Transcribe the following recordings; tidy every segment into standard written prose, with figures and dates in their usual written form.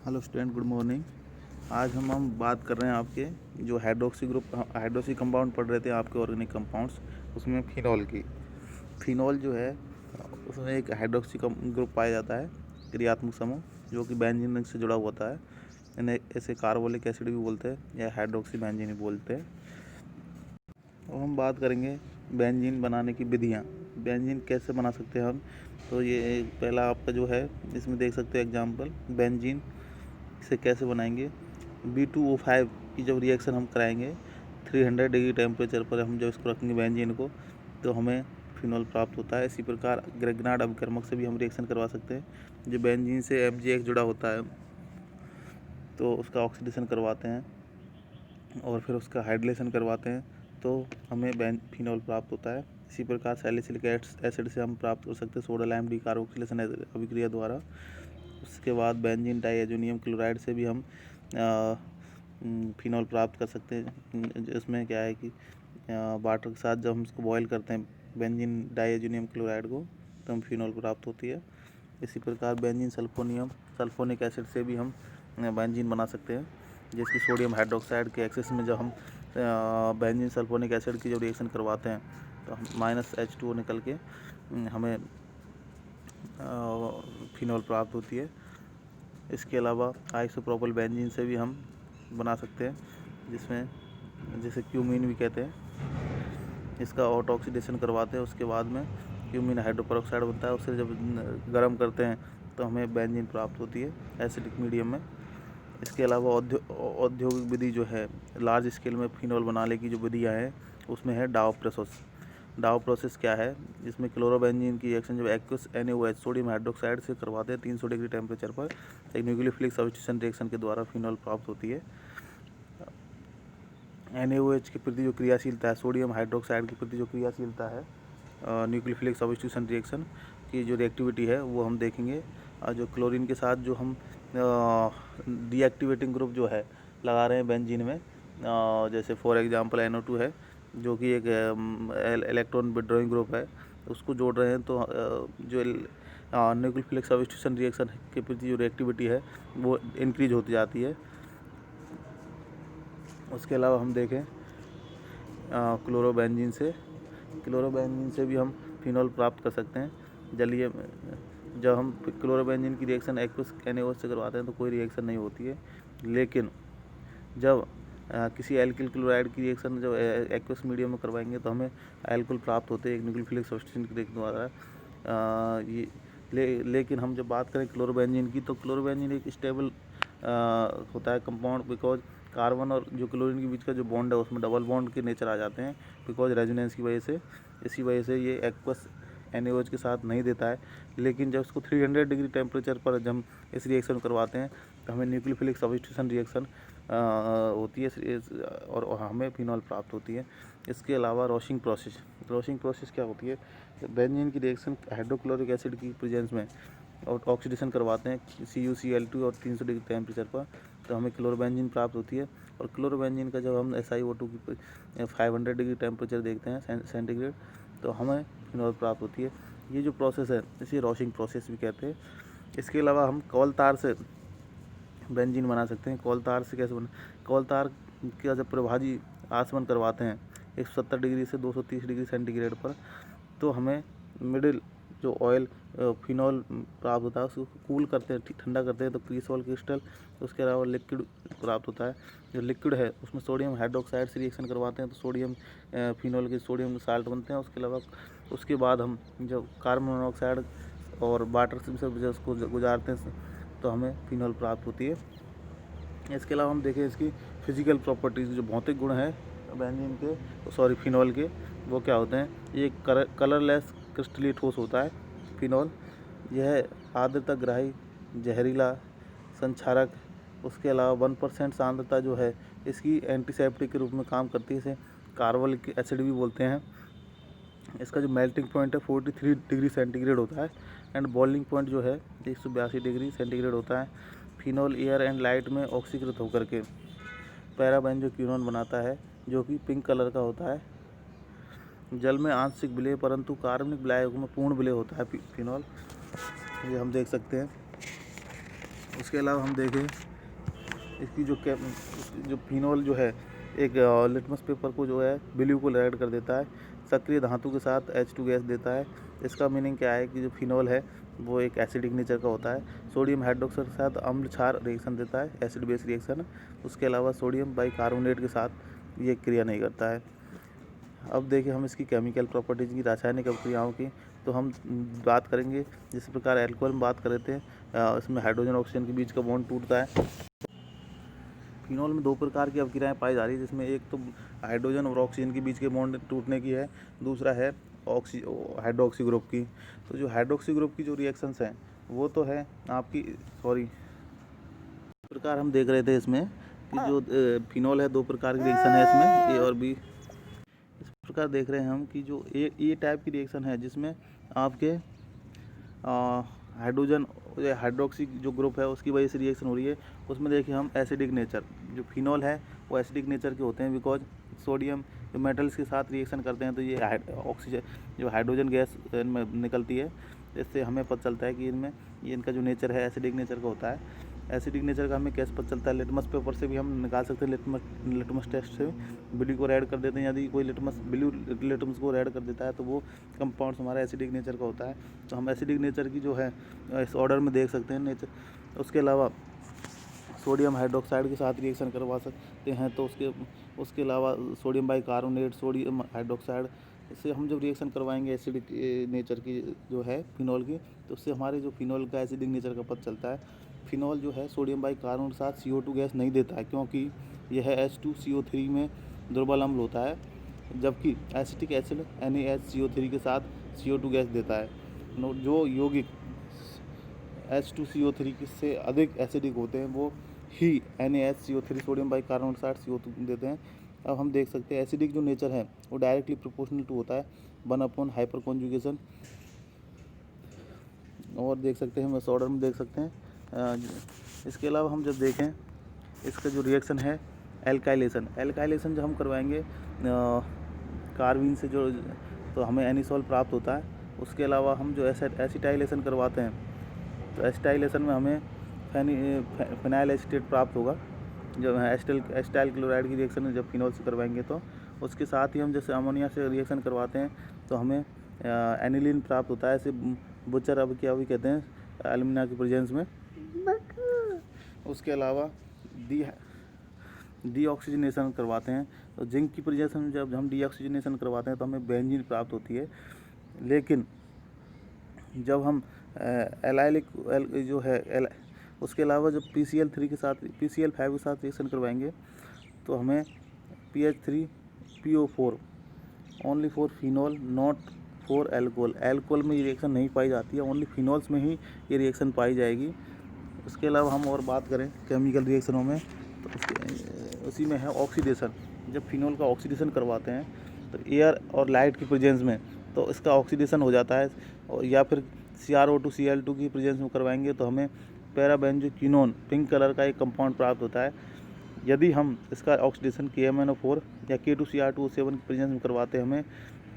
Hello student, good morning. आज हम बात कर रहे हैं आपके जो हाइड्रोक्सी कंपाउंड पढ़ रहे थे आपके ऑर्गेनिक कंपाउंड्स, उसमें फिनॉल की। फिनॉल जो है उसमें एक हाइड्रोक्सी ग्रुप पाया जाता है, क्रियात्मक समूह, जो कि बेंजीन रिंग से जुड़ा हुआ होता है। इन्हें ऐसे कार्बोलिक एसिड भी बोलते हैं या हाइड्रोक्सी बेंजीन भी बोलते हैं। अब हम बात करेंगे बेंजीन बनाने की विधियाँ। बेंजीन कैसे बना सकते हैं हम, तो ये पहला आपका जो है इसमें देख सकते हो एग्जांपल। बेंजीन से कैसे बनाएंगे, B2O5 की जब रिएक्शन हम कराएंगे 300 डिग्री टेम्परेचर पर, हम जब इसको रखेंगे बेंजीन को, तो हमें फिनॉल प्राप्त होता है। इसी प्रकार ग्रेगनार्ड अभिकर्मक से भी हम रिएक्शन करवा सकते हैं। जो बेंजीन से MgX जुड़ा होता है तो उसका ऑक्सीडेशन करवाते हैं और फिर उसका हाइड्रेशन करवाते हैं, तो हमें फिनॉल प्राप्त होता है। इसी प्रकार सैलिसिलिक एसिड से हम प्राप्त कर सकते हैं सोडा लाइम डिकार्बोक्सिलेशन अभिक्रिया द्वारा। उसके बाद बेंजीन डाइएजोनियम क्लोराइड से भी हम फिनॉल प्राप्त कर सकते हैं। इसमें क्या है कि वाटर के साथ जब हम इसको बॉयल करते हैं बेंजीन डाइएजोनियम क्लोराइड को, तो हम फिनॉल प्राप्त होती है। इसी प्रकार बेंजीन सल्फोनिक एसिड से भी हम बेंजीन बना सकते हैं, जिसकी सोडियम हाइड्रोक्साइड के एक्सेस में जब हम बेंजीन सल्फोनिक एसिड की जब रिएक्शन करवाते हैं तो हम -H2O निकल के हमें फिनॉल प्राप्त होती है। इसके अलावा आइसोप्रोपिल बेंजीन से भी हम बना सकते हैं, जिसे क्यूमीन भी कहते हैं। इसका ऑटो ऑक्सीडेशन करवाते हैं, उसके बाद में क्यूमीन हाइड्रोपेरोक्साइड बनता है। उसे जब गर्म करते हैं तो हमें बेंजीन प्राप्त होती है एसिडिक मीडियम में। इसके अलावा औद्योगिक विधि जो है, लार्ज स्केल में फिनॉल बनाने की जो विधियाँ हैं, उसमें है डाव प्रोसेस। डाव प्रोसेस क्या है, जिसमें क्लोरोबेंजीन की रिएक्शन जब एक्वस NaOH सोडियम हाइड्रोक्साइड से करवाते हैं 300 डिग्री टेम्परेचर पर, एक न्यूक्लियोफिलिक सब्स्टिट्यूशन रिएक्शन के द्वारा फिनॉल प्राप्त होती है। NaOH के प्रति जो क्रियाशीलता है, सोडियम हाइड्रोक्साइड के प्रति जो क्रियाशीलता है, न्यूक्लियोफिलिक सब्स्टिट्यूशन रिएक्शन की जो रिएक्टिविटी है वो हम देखेंगे। जो क्लोरीन के साथ जो हम डीएक्टिवेटिंग ग्रुप जो है लगा रहे हैं बेंजीन में, जैसे फॉर एग्जांपल NO2 है, जो कि एक इलेक्ट्रॉन विड्रॉइंग ग्रुप है, उसको जोड़ रहे हैं, तो जो न्यूक्लियोफिलिक सब्स्टिट्यूशन रिएक्शन के प्रति जो रिएक्टिविटी है वो इंक्रीज होती जाती है। उसके अलावा हम देखें क्लोरोबेंजीन से भी हम फिनॉल प्राप्त कर सकते हैं। जलीय जब हम क्लोरोबेंजीन की रिएक्शन एक्वस NaOH से करवाते हैं तो कोई रिएक्शन नहीं होती है, लेकिन जब किसी एल्किल क्लोराइड की रिएक्शन जब एक्वस मीडियम में करवाएंगे तो हमें एल्कोहल प्राप्त होते हैं एक न्यूक्लियोफिलिक सब्स्टिट्यूशन के द्वारा। लेकिन हम जब बात करें क्लोरोबेंजीन की, तो क्लोरोबेंजीन एक स्टेबल होता है कंपाउंड, बिकॉज कार्बन और जो क्लोरीन के बीच का जो बॉन्ड है उसमें डबल बॉन्ड के नेचर आ जाते हैं, बिकॉज रेजोनेंस की वजह से। इसी वजह से ये एक्वस NaOH के साथ नहीं देता है। लेकिन जब इसको 300 डिग्री टेम्परेचर पर जब हम इस रिएक्शन करवाते हैं तो हमें न्यूक्लियोफिलिक सब्स्टिट्यूशन रिएक्शन होती है और हमें फिनॉल प्राप्त होती है। इसके अलावा रोशिंग प्रोसेस क्या होती है, बेंजीन की रिएक्शन हाइड्रोक्लोरिक एसिड की प्रेजेंस में और ऑक्सीडेशन करवाते हैं CuCl2 और 300 डिग्री टेम्परेचर पर, तो हमें क्लोरोबेंजीन प्राप्त होती है। और क्लोरोबेंजीन का जब हम SiO2 की 500 डिग्री टेम्परेचर देखते हैं सेंटीग्रेड, तो हमें फिनॉल प्राप्त होती है। ये जो प्रोसेस है इसे रोशिंग प्रोसेस भी कहते हैं। इसके अलावा हम कौल तार से बेंजीन बना सकते हैं। कौल तार से कैसे कौल तार का जब प्रभाजी आसमन करवाते हैं 170 डिग्री से 230 डिग्री सेंटीग्रेड पर, तो हमें मिडिल जो ऑयल फिनॉल प्राप्त होता है, उसको कूल करते हैं, ठंडा करते हैं, तो क्रिसॉल क्रिस्टल। उसके अलावा लिक्विड प्राप्त होता है। जो लिक्विड है उसमें सोडियम हाइड्रोक्साइड से रिएक्शन करवाते हैं तो सोडियम फिनॉल के सोडियम साल्ट बनते हैं। उसके अलावा उसके बाद हम जब कार्बन मोनोऑक्साइड और वाटर से जब उसको गुजारते हैं तो हमें फिनॉल प्राप्त होती है। इसके अलावा हम देखें इसकी फिजिकल प्रॉपर्टीज़, जो भौतिक गुण हैं फिनॉल के, वो क्या होते हैं। ये कलरलेस क्रिस्टलीय ठोस होता है फिनॉल। यह आर्द्रता ग्राही, जहरीला, संक्षारक। उसके अलावा 1% सांद्रता जो है इसकी एंटीसेप्टिक के रूप में काम करती है। इसे कार्बोलिक एसिड भी बोलते हैं। इसका जो मेल्टिंग पॉइंट है 43 डिग्री सेंटीग्रेड होता है, एंड बॉइलिंग पॉइंट जो है 182 डिग्री सेंटीग्रेड होता है। फिनॉल एयर एंड लाइट में ऑक्सीकृत होकर के पैराबेंजोक्विनोन बनाता है, जो कि पिंक कलर का होता है। जल में आंशिक विलय परंतु कार्बनिक विलायकों में पूर्ण विलय होता है फिनॉल। ये हम देख सकते हैं। उसके अलावा हम देखें इसकी जो फिनोल जो है एक लिटमस पेपर को जो है ब्लू को रेड कर देता है, सक्रिय धातु के साथ H2 गैस देता है। इसका मीनिंग क्या है कि जो फिनोल है वो एक एसिडिक नेचर का होता है। सोडियम हाइड्रोक्साइड के साथ अम्ल क्षार रिएक्शन देता है, एसिड बेस रिएक्शन। उसके अलावा सोडियम बाइकार्बोनेट के साथ ये क्रिया नहीं करता है। अब देखिए हम इसकी केमिकल प्रॉपर्टीज़ की, रासायनिक अभिक्रियाओं की, तो हम बात करेंगे जिस प्रकार एल्कोहल में बात कर रहे थे, इसमें हाइड्रोजन ऑक्सीजन के बीच का बॉन्ड टूटता है। फिनोल में दो प्रकार की अभिक्रियाएं पाई जा रही है, जिसमें एक तो हाइड्रोजन और ऑक्सीजन के बीच के बॉन्ड टूटने की है, दूसरा है हाइड्रोक्सी ग्रुप की। तो जो हाइड्रोक्सी ग्रुप की जो रिएक्शंस हैं वो तो है आपकी इस प्रकार हम देख रहे थे इसमें कि जो फिनोल है, दो प्रकार की रिएक्शन है इसमें, ए और बी। इस प्रकार देख रहे हैं हम कि जो ए टाइप की रिएक्शन है जिसमें आपके हाइड्रोजन हाइड्रोक्सी जो ग्रुप है उसकी वजह से रिएक्शन हो रही है, उसमें देखिए हम एसिडिक नेचर, जो फिनोल है वो एसिडिक नेचर के होते हैं, बिकॉज सोडियम जो मेटल्स के साथ रिएक्शन करते हैं तो ये ऑक्सीजन जो हाइड्रोजन गैस इनमें निकलती है। इससे हमें पता चलता है कि इनमें इनका जो नेचर है एसिडिक नेचर का होता है। एसिडिक नेचर का हमें कैसे पता चलता है? लिटमस पेपर से भी हम निकाल सकते हैं। लिटमस टेस्ट से ब्लू को रेड कर देते हैं। यदि कोई ब्लू लिटमस को रेड कर देता है तो वो कंपाउंड्स हमारा एसिडिक नेचर का होता है। तो हम एसिडिक नेचर की जो है इस ऑर्डर में देख सकते हैं नेचर। उसके अलावा सोडियम हाइड्रोक्साइड के साथ रिएक्शन करवा सकते हैं, तो उसके अलावा सोडियम बाइकार्बोनेट, सोडियम हाइड्रोक्साइड, इससे हम जब रिएक्शन करवाएंगे एसिडिक नेचर की जो है फिनोल की, तो उससे हमारे जो फिनोल का एसिडिक नेचर का पता चलता है। फिनोल जो है सोडियम बाइकार्बोनेट के साथ CO2 गैस नहीं देता है, क्योंकि यह H2CO3 में दुर्बल अम्ल होता है, जबकि एसिटिक एसिड NaHCO3 के साथ CO2 गैस देता है। जो यौगिक H2CO3 से अधिक एसिडिक होते हैं वो ही NaHCO3 सोडियम बाइकार्बोनेट के साथ CO2 देते हैं। अब हम देख सकते हैं एसिडिक जो नेचर है वो डायरेक्टली प्रोपोर्शनल टू होता है 1/, हाइपर कॉन्जुगेशन। और देख सकते हैं हम इस ऑर्डर में देख सकते हैं। इसके अलावा हम जब देखें इसका जो रिएक्शन है एल्काइलेशन जब हम करवाएंगे कार्बीन से जो, तो हमें एनिसॉल प्राप्त होता है। उसके अलावा हम जो एसिटाइलेशन करवाते हैं तो एसिटाइलेशन में हमें फिनाइल एसीटेट प्राप्त होगा। जब एसिटाइल क्लोराइड की रिएक्शन जब फिनोल से करवाएंगे तो उसके साथ ही हम जैसे अमोनिया से रिएक्शन करवाते हैं तो हमें एनिलीन प्राप्त होता है। इसे बुचर अब क्या भी कहते हैं एल्यूमिना की प्रेजेंस में। उसके अलावा डीऑक्सीजनेशन करवाते हैं तो जिंक की प्रेजेंस में जब हम डीऑक्सीजनेशन करवाते हैं तो हमें बेंजीन प्राप्त होती है। लेकिन जब हम एलाइलिक जो है उसके अलावा जब PCl5 के साथ रिएक्शन करवाएंगे तो हमें PH3PO4 only for phenol not for alcohol. Alcohol में ये रिएक्शन नहीं पाई जाती है, ओनली फिनोल्स में ही ये रिएक्शन पाई जाएगी। उसके अलावा हम और बात करें केमिकल रिएक्शनों में तो उसी में है ऑक्सीडेशन। जब फिनोल का ऑक्सीडेशन करवाते हैं तो एयर और लाइट की प्रेजेंस में तो इसका ऑक्सीडेशन हो जाता है, और या फिर CrO2 Cl2 की प्रेजेंस में करवाएंगे तो हमें पैराबेंजोक्विनोन पिंक कलर का एक कंपाउंड प्राप्त होता है। यदि हम इसका ऑक्सीडेशन KMnO4 या K2Cr2O7 की प्रेजेंस में करवाते हैं हमें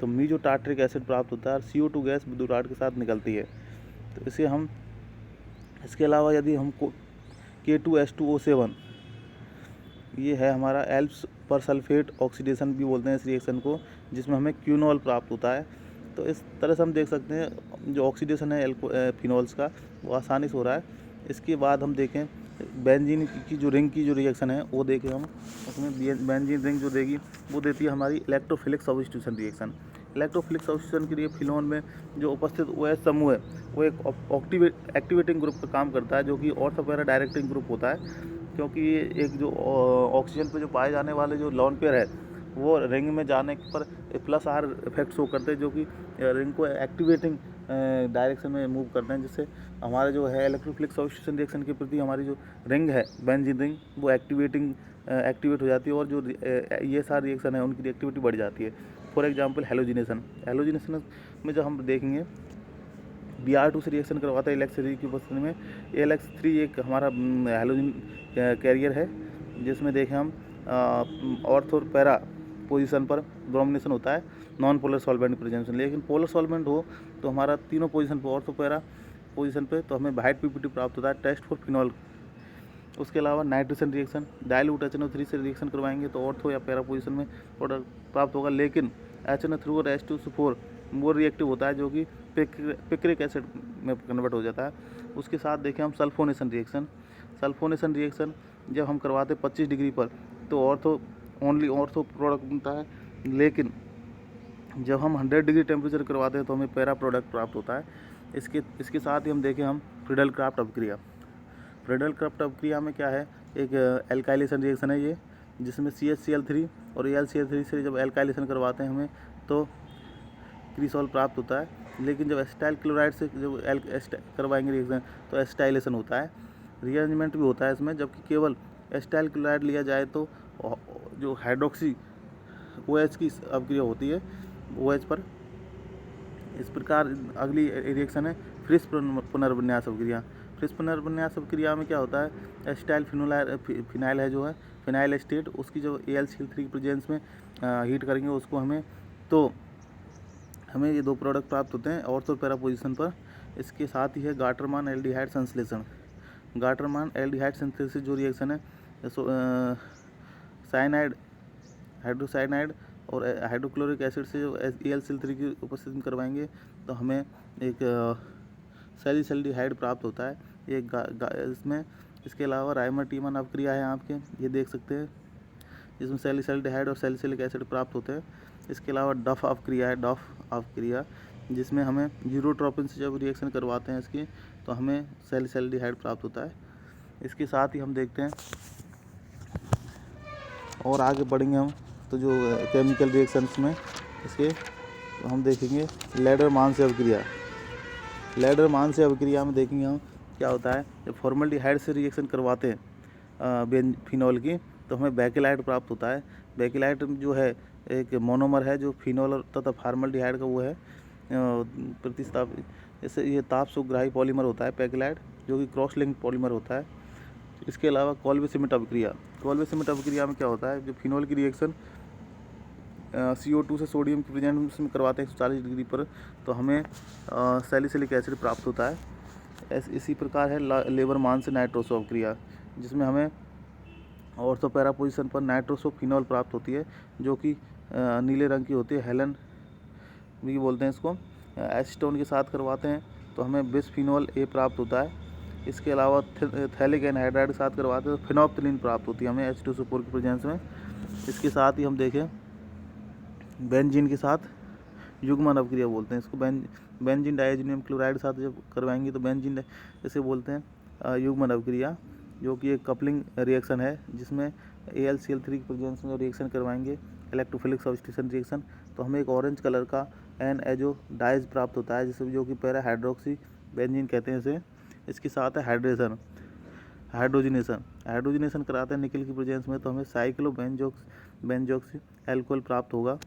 तो मीजो टार्ट्रिक एसिड प्राप्त होता है और CO2 गैस विद्युत के साथ निकलती है। तो इसे हम इसके अलावा यदि हमको K2H2O7 ये है हमारा एल्प्स पर सल्फेट ऑक्सीडेशन भी बोलते हैं इस रिएक्शन को, जिसमें हमें क्यूनॉल प्राप्त होता है। तो इस तरह से हम देख सकते हैं जो ऑक्सीडेशन है फिनोल्स का वो आसानी से हो रहा है। इसके बाद हम देखें बेंजीन की जो रिंग की जो रिएक्शन है वो देखें हम, उसमें बेंजीन रिंग जो देगी वो देती है हमारी electrophilic substitution reaction. Electrophilic substitution के लिए फिनोल में जो उपस्थित OH समूह है वो एक एक्टिवेटिंग ग्रुप का काम करता है, जो कि ऑर्थो पैरा डायरेक्टिंग ग्रुप होता है, क्योंकि ये एक जो ऑक्सीजन पे जो पाए जाने वाले जो लॉन पेयर है वो रिंग में जाने पर +R इफेक्ट शो करते हैं, जो कि रिंग को एक्टिवेटिंग डायरेक्शन में मूव करते हैं, जिससे हमारे जो है इलेक्ट्रोफिलिक सब्स्टिट्यूशन रिएक्शन के प्रति हमारी जो रिंग है बेंजीन रिंग वो एक्टिवेट हो जाती है, और जो ये सारी रिएक्शन है उनकी रिएक्टिविटी बढ़ जाती है। फॉर एग्जांपल हेलोजिनेशन में जब हम देखेंगे Br2 से रिएक्शन करवाता है ALX3 की उपस्थिति में। ALX3 एक हमारा हेलोजन कैरियर है, जिसमें देखें हम ऑर्थो पैरा पोजीशन पर ब्रोमिनेशन होता है नॉन पोलर सॉल्वेंट प्रेजेंस में। लेकिन पोलर सॉल्वेंट हो तो हमारा तीनों पोजीशन पर ऑर्थो पैरा पोजीशन पे तो हमें वाइट पीपीटी प्राप्त होता है, टेस्ट फॉर फिनॉल। उसके अलावा नाइट्रेशन रिएक्शन, डाइल्यूट HNO3 से रिएक्शन करवाएंगे तो ऑर्थो या पैरा पोजीशन में प्रोडक्ट प्राप्त होगा। लेकिन HNO3 और H2SO4 मोर रिएक्टिव होता है, जो कि पिक्रिक एसिड में कन्वर्ट हो जाता है। उसके साथ देखें हम सल्फोनेशन रिएक्शन। सल्फोनेशन रिएक्शन जब हम करवाते हैं 25 डिग्री पर तो ओनली ऑर्थो प्रोडक्ट बनता है। लेकिन जब हम 100 डिग्री टेम्परेचर करवाते हैं तो हमें पैरा प्रोडक्ट प्राप्त होता है। इसके साथ ही हम देखें हम फ्रीडल क्राफ्ट अभिक्रिया। फ्रीडल क्राफ्ट अभिक्रिया में क्या है, एक एल्काइलेशन रिएक्शन है ये, जिसमें CHCl3 और AlCl3 से जब एल्काइलेशन करवाते हैं हमें तो क्रिसॉल प्राप्त होता है। लेकिन जब एसिटाइल क्लोराइड से जब करवाएंगे रिएक्शन तो एसिटाइलेशन होता है, रीअरेंजमेंट भी होता है इसमें। जबकि केवल एसिटाइल क्लोराइड लिया जाए तो जो हाइड्रोक्सी OH की अभिक्रिया होती है OH पर। इस प्रकार अगली रिएक्शन है फ्रिस पुनर्विन्यास अभिक्रिया। फ्रिस पुनर्विन्यास अभिक्रिया में क्या होता है, एसिटाइल फिनाइल है जो है फिनाइल एस्टेट, उसकी जो AlCl3 की प्रेजेंस में हीट करेंगे उसको हमें ये 2 प्रोडक्ट प्राप्त होते हैं ऑर्थो पैरा पोजीशन पर। इसके साथ ही है गाटरमान एल्डिहाइड संश्लेषण। गाटरमान एल्डिहाइड सिंथेसिस जो रिएक्शन है साइनाइड, हाइड्रोसाइनाइड और हाइड्रोक्लोरिक एसिड से जो AlCl3 की उपस्थिति में करवाएंगे तो हमें एक सैलिसल्डिहाइड प्राप्त होता है। ये इसमें इसके अलावा राइमर टीमन अभिक्रिया है आपके, ये देख सकते हैं, जिसमें सैलिसल्डिहाइड और सैलिसिलिक एसिड प्राप्त होते हैं। इसके अलावा डफ अभिक्रिया है, डफ अभिक्रिया, जिसमें हमें जीरोट्रोपिन से जब रिएक्शन करवाते हैं इसकी तो हमें सैलिसल्डिहाइड प्राप्त होता है। इसके साथ ही हम देखते हैं और आगे बढ़ेंगे हम तो जो केमिकल रिएक्शंस में इसके तो हम देखेंगे लैडरमान से अभिक्रिया। लैडरमान से अभिक्रिया में देखेंगे हम क्या होता है, जब फॉर्मल्डिहाइड से रिएक्शन करवाते हैं फिनॉल की तो हमें बेकेलाइट प्राप्त होता है। बेकेलाइट जो है एक मोनोमर है जो फिनॉल तथा फॉर्मल्डिहाइड का वो है प्रतिस्थापित। जैसे ये ताप सुग्राही पॉलीमर होता है बेकेलाइट, जो कि क्रॉस लिंक पॉलीमर होता है। इसके अलावा कॉल्वे सिमेट अभिक्रिया। कॉल्वे सिमेट अभिक्रिया में क्या होता है, जो फिनॉल की रिएक्शन CO2 से सोडियम की प्रेजेंस में करवाते हैं 140 डिग्री पर तो हमें सैलिसिलिक एसिड प्राप्त होता है। इसी प्रकार है लेबरमान से नाइट्रोसो अभिक्रिया, जिसमें हमें ऑर्थो पैरा पोजीशन पर नाइट्रोसो फिनॉल प्राप्त होती है, जो कि नीले रंग की होती है, हेलन भी बोलते हैं इसको। एसीटोन के साथ करवाते हैं तो हमें बिसफिनॉल A प्राप्त होता है। इसके अलावा थैलिक एनहाइड्राइड के साथ करवाते हैं तो फिनोप्थिलीन प्राप्त होती है हमें H2SO4 की प्रेजेंस में। इसके साथ ही हम देखें बेंजीन के साथ युग्मन अभिक्रिया बोलते हैं इसको। बेंजीन डाइएज़ोनियम क्लोराइड के साथ जब करवाएंगे तो बेंजीन इसे बोलते हैं युग्मन अभिक्रिया, जो कि एक कपलिंग रिएक्शन है, जिसमें AlCl3 की प्रेजेंस में रिएक्शन करवाएंगे इलेक्ट्रोफिलिक सब्स्टिट्यूशन रिएक्शन तो हमें एक ऑरेंज कलर का N-एजो डाइज प्राप्त होता है, जिसे जो कि पैरा हाइड्रोक्सी बेंजीन कहते हैं इसे। इसके साथ है हाइड्रोजनेशन कराते हैं निकल की प्रेजेंस में तो हमें साइक्लो बेंजोक्सी एल्कोहल प्राप्त होगा।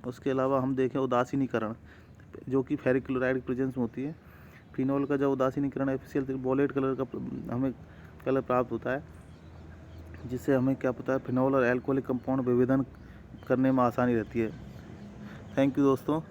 उसके अलावा हम देखें उदासीनीकरण, जो कि फेरिक क्लोराइड की प्रेजेंस में होती है। फिनॉल का जब उदासीनीकरण FeCl3 वॉलेट कलर का हमें कलर प्राप्त होता है, जिससे हमें क्या पता है फिनॉल और एल्कोहलिक कंपाउंड विभेदन करने में आसानी रहती है। थैंक यू दोस्तों।